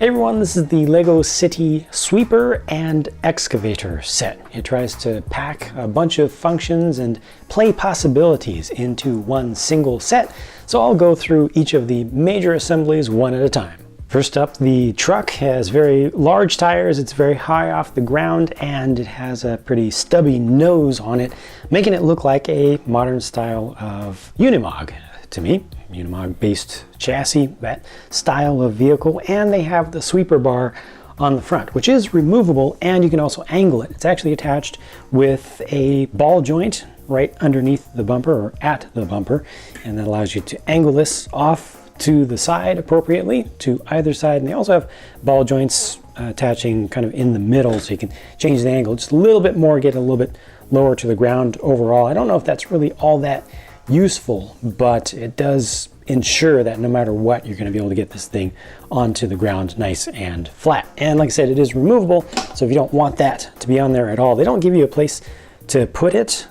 Hey everyone, this is the LEGO City Sweeper and Excavator set. It tries to pack a bunch of functions and play possibilities into one single set, so I'll go through each of the major assemblies one at a time. First up, the truck has very large tires, it's very high off the ground, and it has a pretty stubby nose on it, making it look like a modern style of Unimog to me. Unimog based chassis, that style of vehicle, and they have the sweeper bar on the front, which is removable, and you can also angle it. It's actually attached with a ball joint right underneath the bumper or at the bumper, and that allows you to angle this off to the side appropriately to either side. And they also have ball joints attaching kind of in the middle, so you can change the angle just a little bit more, get a little bit lower to the ground overall. I don't know if that's really all that useful, but it does ensure that no matter what, you're going to be able to get this thing onto the ground nice and flat. And like I said, it is removable, so if you don't want that to be on there at all, they don't give you a place to put it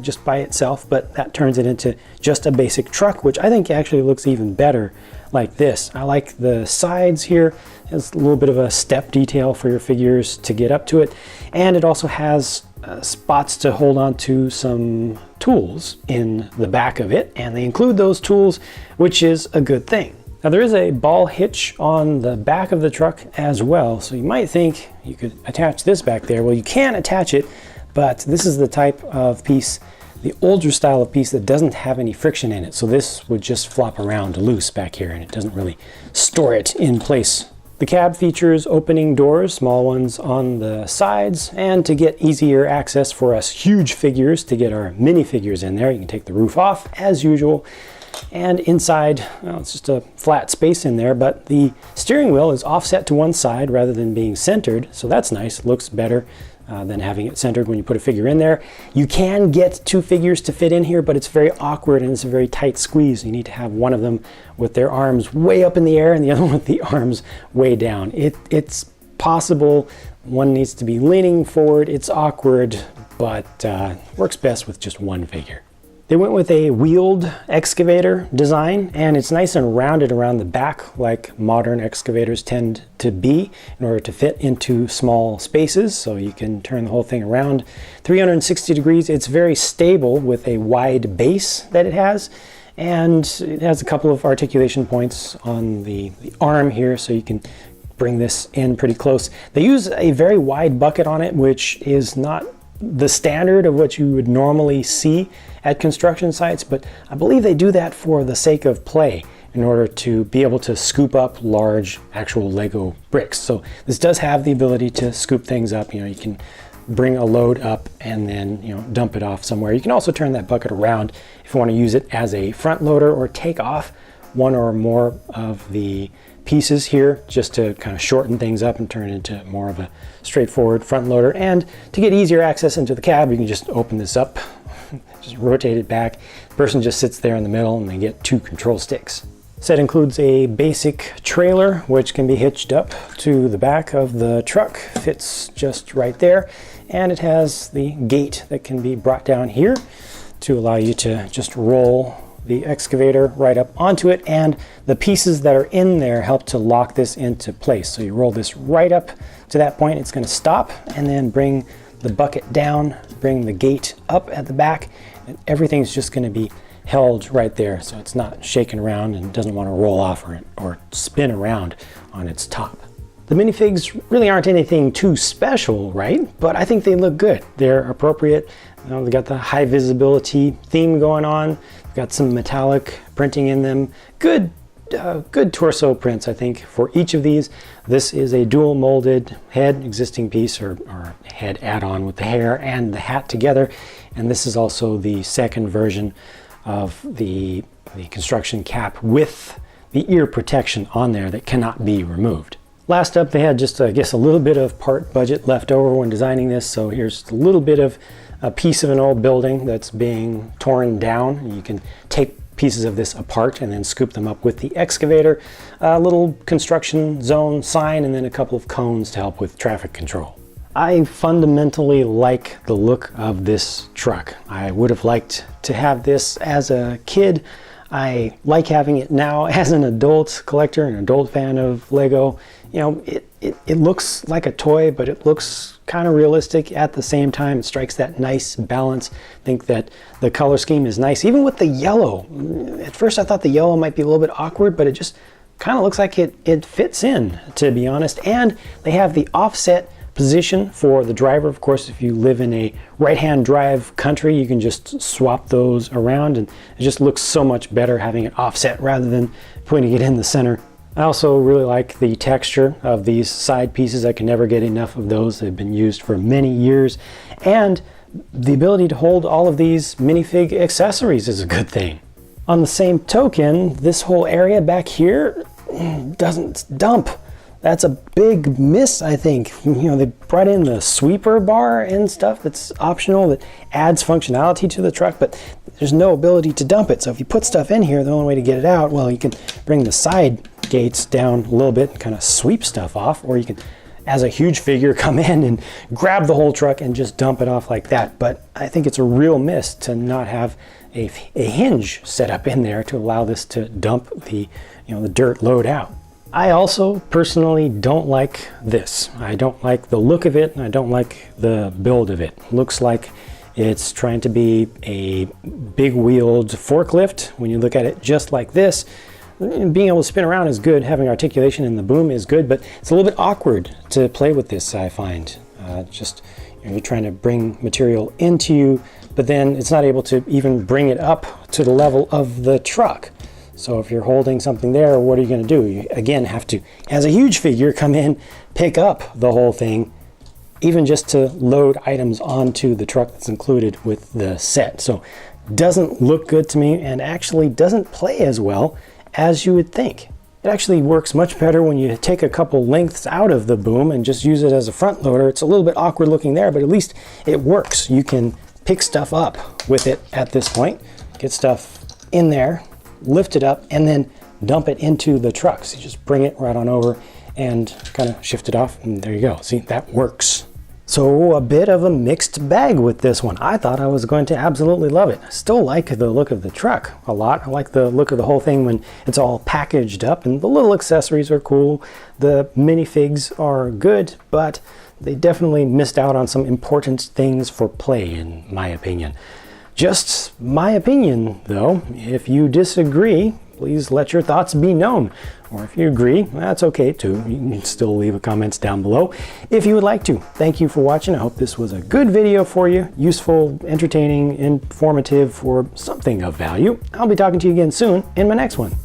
just by itself, but that turns it into just a basic truck, which I think actually looks even better like this. I like the sides here. There's a little bit of a step detail for your figures to get up to it, and it also has spots to hold on to some tools in the back of it, and they include those tools, which is a good thing. Now there is a ball hitch on the back of the truck as well, so you might think you could attach this back there. Well, you can attach it, but this is the type of piece, the older style of piece, that doesn't have any friction in it, so this would just flop around loose back here and it doesn't really store it in place. The cab features opening doors, small ones on the sides, and to get easier access for us huge figures, to get our minifigures in there, you can take the roof off as usual. And inside, well, it's just a flat space in there, but the steering wheel is offset to one side rather than being centered, so that's nice. It looks better than having it centered when you put a figure in there. You can get two figures to fit in here, but it's very awkward and it's a very tight squeeze. You need to have one of them with their arms way up in the air and the other one with the arms way down. It's possible. One needs to be leaning forward. It's awkward, but works best with just one figure. They went with a wheeled excavator design, and it's nice and rounded around the back like modern excavators tend to be in order to fit into small spaces, so you can turn the whole thing around 360 degrees. It's very stable with a wide base that it has, and it has a couple of articulation points on the arm here, so you can bring this in pretty close. They use a very wide bucket on it, which is not the standard of what you would normally see at construction sites, but I believe they do that for the sake of play in order to be able to scoop up large actual Lego bricks. So this does have the ability to scoop things up. You can bring a load up and then dump it off somewhere. You can also turn that bucket around if you want to use it as a front loader, or take off one or more of the pieces here just to kind of shorten things up and turn it into more of a straightforward front loader. And to get easier access into the cab, you can just open this up, just rotate it back. The person just sits there in the middle and they get two control sticks. Set includes a basic trailer which can be hitched up to the back of the truck, fits just right there, and it has the gate that can be brought down here to allow you to just roll the excavator right up onto it, and the pieces that are in there help to lock this into place. So you roll this right up to that point, it's going to stop, and then bring the bucket down, bring the gate up at the back, and everything's just going to be held right there, so it's not shaking around and doesn't want to roll off or spin around on its top. The minifigs really aren't anything too special, right? But I think they look good. They're appropriate. They got the high visibility theme going on. Got some metallic printing in them. Good torso prints, I think, for each of these. This is a dual molded head existing piece, or head add-on with the hair and the hat together. And this is also the second version of the construction cap with the ear protection on there that cannot be removed. Last up, they had just, I guess, a little bit of part budget left over when designing this. So here's a little bit of a piece of an old building that's being torn down. You can take pieces of this apart and then scoop them up with the excavator. A little construction zone sign, and then a couple of cones to help with traffic control. I fundamentally like the look of this truck. I would have liked to have this as a kid. I like having it now as an adult collector, an adult fan of Lego. You know, it looks like a toy, but it looks kind of realistic at the same time. It strikes that nice balance. I think that the color scheme is nice. Even with the yellow. At first I thought the yellow might be a little bit awkward, but it just kind of looks like it fits in, to be honest. And they have the offset position for the driver. Of course, if you live in a right-hand drive country, you can just swap those around, and it just looks so much better having it offset rather than putting it in the center. I also really like the texture of these side pieces. I can never get enough of those. They've been used for many years. And the ability to hold all of these minifig accessories is a good thing. On the same token, this whole area back here doesn't dump. That's a big miss, I think. You know, they brought in the sweeper bar and stuff that's optional, that adds functionality to the truck, but there's no ability to dump it. So if you put stuff in here, the only way to get it out, well, you can bring the side gates down a little bit and kind of sweep stuff off, or you can, as a huge figure, come in and grab the whole truck and just dump it off like that. But I think it's a real miss to not have a hinge set up in there to allow this to dump the, the dirt load out. I also personally don't like this. I don't like the look of it, and I don't like the build of it. Looks like it's trying to be a big-wheeled forklift. When you look at it just like this, being able to spin around is good. Having articulation in the boom is good, but it's a little bit awkward to play with this, I find. You're trying to bring material into you, but then it's not able to even bring it up to the level of the truck. So if you're holding something there, what are you going to do? You again have to, as a huge figure, come in, pick up the whole thing, even just to load items onto the truck that's included with the set. So doesn't look good to me, and actually doesn't play as well as you would think. It actually works much better when you take a couple lengths out of the boom and just use it as a front loader. It's a little bit awkward looking there, but at least it works. You can pick stuff up with it at this point, get stuff in there, lift it up, and then dump it into the truck. So you just bring it right on over and kind of shift it off, and there you go. See, that works. So a bit of a mixed bag with this one. I thought I was going to absolutely love it. I still like the look of the truck a lot. I like the look of the whole thing when it's all packaged up, and the little accessories are cool. The minifigs are good, but they definitely missed out on some important things for play, in my opinion. Just my opinion, though. If you disagree, please let your thoughts be known. Or if you agree, that's okay too. You can still leave a comment down below if you would like to. Thank you for watching. I hope this was a good video for you. Useful, entertaining, informative, or something of value. I'll be talking to you again soon in my next one.